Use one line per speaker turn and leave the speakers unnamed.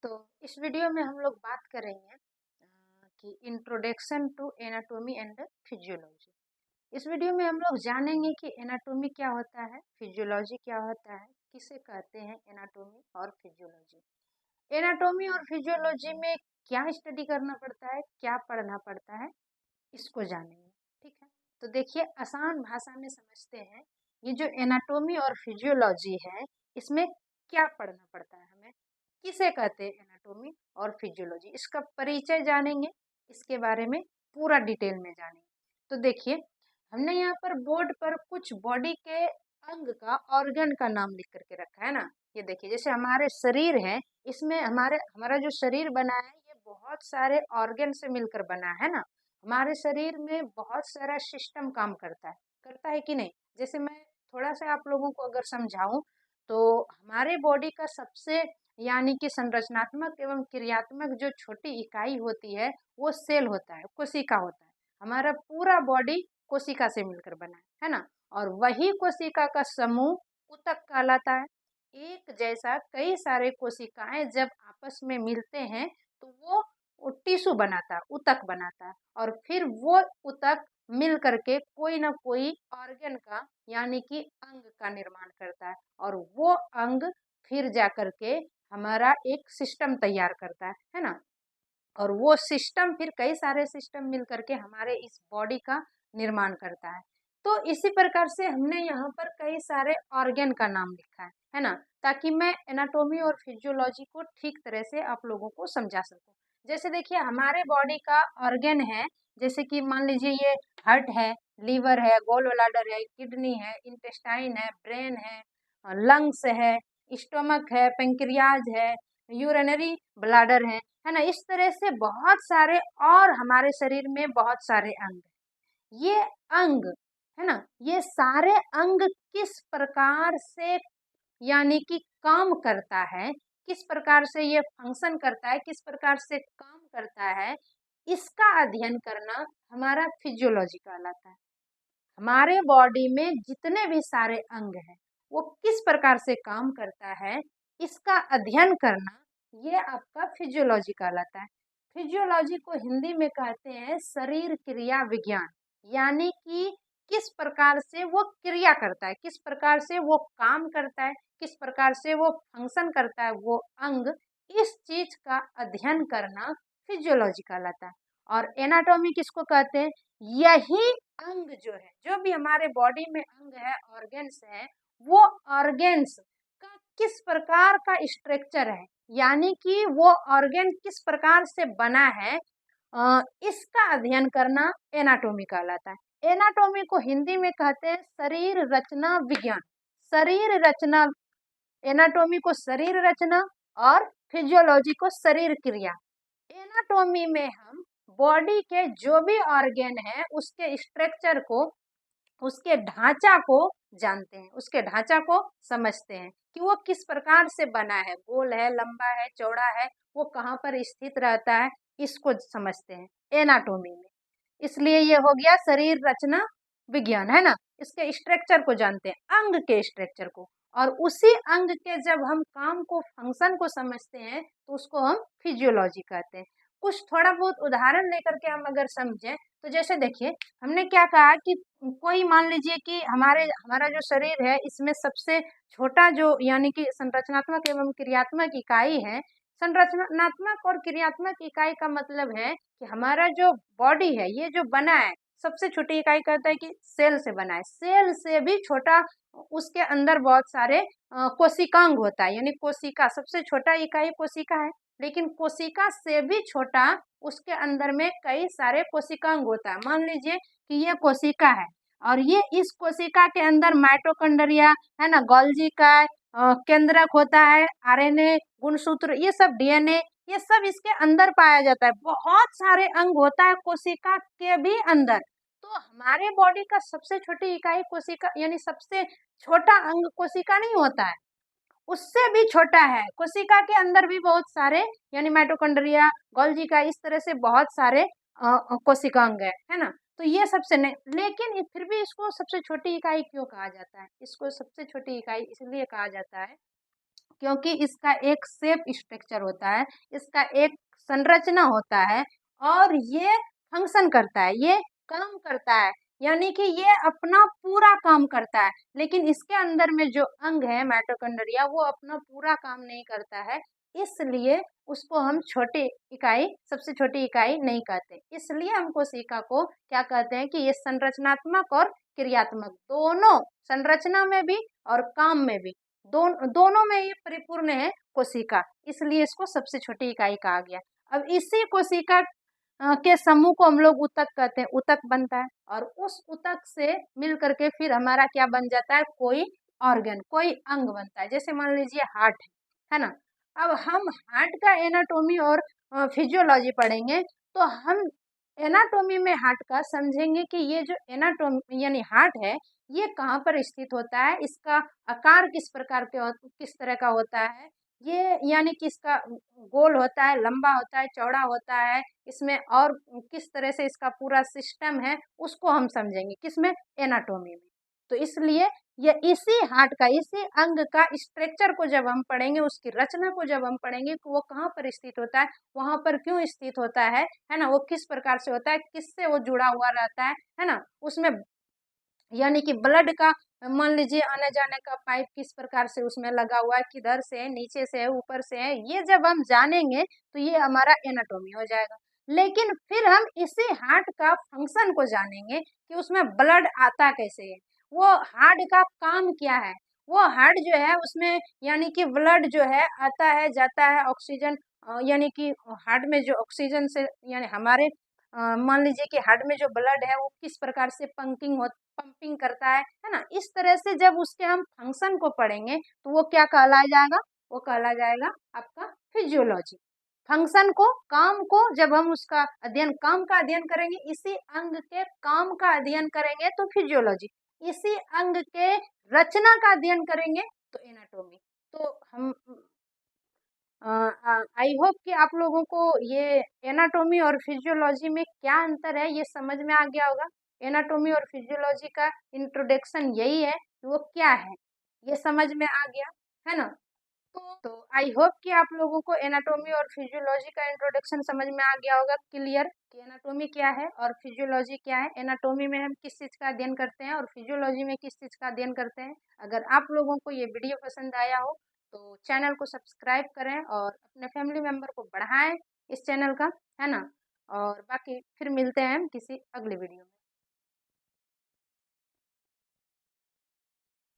तो इस वीडियो में हम लोग बात करेंगे कि introduction to anatomy and physiology. इस वीडियो में हम लोग जानेंगे कि एनाटॉमी क्या होता है, फिजियोलॉजी क्या होता है, किसे कहते हैं एनाटॉमी और फिजियोलॉजी। एनाटॉमी और फिजियोलॉजी में क्या स्टडी करना पड़ता है, क्या पढ़ना पड़ता है, इसको जानेंगे। ठीक है, तो देखिए आसान भाषा में समझते हैं। ये जो एनाटॉमी और फिजियोलॉजी है, इसमें क्या पढ़ना पड़ता है, हमें किसे कहते हैं एनाटॉमी और फिजियोलॉजी, इसका परिचय जानेंगे, इसके बारे में पूरा डिटेल में जानेंगे। तो देखिए हमने यहाँ पर बोर्ड पर कुछ बॉडी के अंग का, ऑर्गन का नाम लिख करके रखा है ना। ये देखिए जैसे हमारे शरीर है, इसमें हमारा जो शरीर बना है ये बहुत सारे ऑर्गन से मिलकर बना है ना। हमारे शरीर में बहुत सारा सिस्टम काम करता है कि नहीं। जैसे मैं थोड़ा सा आप लोगों को अगर समझाऊं तो हमारे बॉडी का सबसे यानी कि संरचनात्मक एवं क्रियात्मक जो छोटी इकाई होती है वो सेल होता है, कोशिका होता है। हमारा पूरा बॉडी कोशिका से मिलकर बना है ना। और वही कोशिका का समूह ऊतक कहलाता है। एक जैसा कई सारे कोशिकाएं जब आपस में मिलते हैं तो वो टिश्यू बनाता है, ऊतक बनाता है। और फिर वो ऊतक मिल करके कोई ना कोई ऑर्गन का यानी कि अंग का निर्माण करता है। और वो अंग फिर जा करके हमारा एक सिस्टम तैयार करता है ना। और वो सिस्टम फिर कई सारे सिस्टम मिल करके हमारे इस बॉडी का निर्माण करता है। तो इसी प्रकार से हमने यहाँ पर कई सारे ऑर्गन का नाम लिखा है ना, ताकि मैं एनाटॉमी और फिजियोलॉजी को ठीक तरह से आप लोगों को समझा सकूं। जैसे देखिए हमारे बॉडी का ऑर्गन है, जैसे कि मान लीजिए ये हार्ट है, लीवर है, गॉल ब्लैडर है, किडनी है, इंटेस्टाइन है, ब्रेन है, लंग्स है, स्टोमक है, पेंक्रियाज है, यूरिनरी ब्लैडर है ना। इस तरह से बहुत सारे और हमारे शरीर में बहुत सारे अंग हैं। ये अंग है ना, ये सारे अंग किस प्रकार से यानी कि काम करता है, किस प्रकार से ये फंक्शन करता है, किस प्रकार से काम करता है, इसका अध्ययन करना हमारा फिजियोलॉजी कहलाता है। हमारे बॉडी में जितने भी सारे अंग हैं वो किस प्रकार से काम करता है, इसका अध्ययन करना ये आपका फिजियोलॉजी कहलाता है। फिजियोलॉजी को हिंदी में कहते हैं शरीर क्रिया विज्ञान, यानी कि किस प्रकार से वो क्रिया करता है, किस प्रकार से वो काम करता है, किस प्रकार से वो फंक्शन करता है वो अंग, इस चीज का अध्ययन करना फिजियोलॉजी कहलाता है। और एनाटॉमी किसको कहते हैं, यही अंग जो है, जो भी हमारे बॉडी में अंग है, ऑर्गन्स है, वो ऑर्गन्स का किस प्रकार का स्ट्रक्चर है, यानी कि वो ऑर्गन किस प्रकार से बना है, इसका अध्ययन करना एनाटॉमी कहलाता है। एनाटॉमी को हिंदी में कहते हैं शरीर रचना विज्ञान। शरीर रचना, एनाटॉमी को शरीर रचना और फिजियोलॉजी को शरीर क्रिया। एनाटॉमी में हम बॉडी के जो भी ऑर्गन है उसके स्ट्रक्चर को, उसके ढांचा को जानते हैं, उसके ढांचा को समझते हैं कि वो किस प्रकार से बना है, गोल है, लंबा है, चौड़ा है, वो कहाँ पर स्थित रहता है, इसको समझते हैं एनाटॉमी में। इसलिए ये हो गया शरीर रचना विज्ञान है ना। इसके स्ट्रक्चर को जानते हैं, अंग के स्ट्रक्चर को। और उसी अंग के जब हम काम को, फंक्शन को समझते हैं तो उसको हम फिजियोलॉजी कहते हैं। कुछ थोड़ा बहुत उदाहरण लेकर के हम अगर समझें तो जैसे देखिए हमने क्या कहा कि कोई मान लीजिए कि हमारा जो शरीर है इसमें सबसे छोटा जो यानी कि संरचनात्मक एवं क्रियात्मक इकाई है। संरचनात्मक और क्रियात्मक इकाई का मतलब है कि हमारा जो बॉडी है ये जो बना है, सबसे छोटी इकाई कहता है कि सेल से बना है, सेल से भी छोटा उसके अंदर बहुत सारे कोशिकांग होता है, यानी कोशिका सबसे छोटा इकाई कोशिका है। लेकिन कोशिका से भी छोटा उसके अंदर में कई सारे कोशिकांग होता है। मान लीजिए कि ये कोशिका है और ये इस कोशिका के अंदर माइटोकॉन्ड्रिया है ना, गोल्गी का केंद्रक होता है, आरएनए, गुणसूत्र, ये सब डीएनए, ये सब इसके अंदर पाया जाता है। बहुत सारे अंग होता है कोशिका के भी अंदर। तो हमारे बॉडी का सबसे छोटी इकाई कोशिका, यानी सबसे छोटा अंग कोशिका नहीं होता है, उससे भी छोटा है। कोशिका के अंदर भी बहुत सारे यानी माइटोकॉन्ड्रिया, गोल्गी का, इस तरह से बहुत सारे कोशिकांग है ना। तो ये सबसे नहीं, लेकिन फिर भी इसको सबसे छोटी इकाई क्यों कहा जाता है, इसको सबसे छोटी इकाई इसलिए कहा जाता है क्योंकि इसका एक शेप स्ट्रक्चर होता है, इसका एक संरचना होता है और ये फंक्शन करता है, ये काम करता है, यानी कि ये अपना पूरा काम करता है। लेकिन इसके अंदर में जो अंग है माइटोकॉन्ड्रिया, वो अपना पूरा काम नहीं करता है, इसलिए उसको हम छोटी इकाई, सबसे छोटी इकाई नहीं कहते। इसलिए हम कोशिका को क्या कहते हैं कि ये संरचनात्मक और क्रियात्मक दोनों, संरचना में भी और काम में भी, दोनों में ये परिपूर्ण है कोशिका, इसलिए इसको सबसे छोटी इकाई कहा गया। अब इसी कोशिका के समूह को हम लोग ऊतक कहते हैं, ऊतक बनता है और उस ऊतक से मिल करके फिर हमारा क्या बन जाता है, कोई ऑर्गन, कोई अंग बनता है। जैसे मान लीजिए हार्ट है ना। अब हम हार्ट का एनाटॉमी और फिजियोलॉजी पढ़ेंगे तो हम एनाटॉमी में हार्ट का समझेंगे कि ये जो एनाटॉमी यानी हार्ट है, ये कहाँ पर स्थित होता है, इसका आकार किस प्रकार के किस तरह का होता है, ये यानी कि इसका गोल होता है, लंबा होता है, चौड़ा होता है, इसमें और किस तरह से इसका पूरा सिस्टम है, उसको हम समझेंगे किसमें, एनाटॉमी में। तो इसलिए ये इसी हार्ट का, इसी अंग का स्ट्रक्चर को जब हम पढ़ेंगे, उसकी रचना को जब हम पढ़ेंगे कि वो कहाँ पर स्थित होता है, वहां पर क्यों स्थित होता है ना, वो किस प्रकार से होता है, किससे वो जुड़ा हुआ रहता है ना, उसमें यानी कि ब्लड का मान लीजिए आने जाने का पाइप किस प्रकार से उसमें लगा हुआ है, किधर से है, नीचे से है, ऊपर से है, ये जब हम जानेंगे तो ये हमारा एनाटॉमी हो जाएगा। लेकिन फिर हम इसी हार्ट का फंक्शन को जानेंगे कि उसमें ब्लड आता कैसे है, वो हार्ट का काम क्या है। वो हार्ट जो है उसमें यानी कि ब्लड जो है आता है जाता है, ऑक्सीजन यानी कि हार्ट में जो ऑक्सीजन से यानी हमारे मान लीजिए कि हार्ट में जो ब्लड है वो किस प्रकार से पंपिंग करता है ना। इस तरह से जब उसके हम फंक्शन को पढ़ेंगे तो वो क्या कहलाया जाएगा, वो कहला जाएगा आपका फिजियोलॉजी। फंक्शन को, काम को जब हम उसका अध्ययन, काम का अध्ययन करेंगे, इसी अंग के काम का अध्ययन करेंगे तो फिजियोलॉजी, इसी अंग के रचना का अध्ययन करेंगे तो एनाटॉमी। तो हम आई होप कि आप लोगों को ये एनाटॉमी और फिजियोलॉजी में क्या अंतर है ये समझ में आ गया होगा। एनाटॉमी और फिजियोलॉजी का इंट्रोडक्शन यही है कि वो क्या है, ये समझ में आ गया है ना। तो आई होप कि आप लोगों को एनाटॉमी और फिजियोलॉजी का इंट्रोडक्शन समझ में आ गया होगा, क्लियर, कि एनाटॉमी क्या है और फिजियोलॉजी क्या है। एनाटॉमी में हम किस चीज़ का अध्ययन करते हैं और फिजियोलॉजी में किस चीज़ का अध्ययन करते हैं। अगर आप लोगों को ये वीडियो पसंद आया हो तो चैनल को सब्सक्राइब करें और अपने फैमिली मेम्बर को बढ़ाएं इस चैनल का, है ना। और बाकी फिर मिलते हैं हम किसी अगले वीडियो में।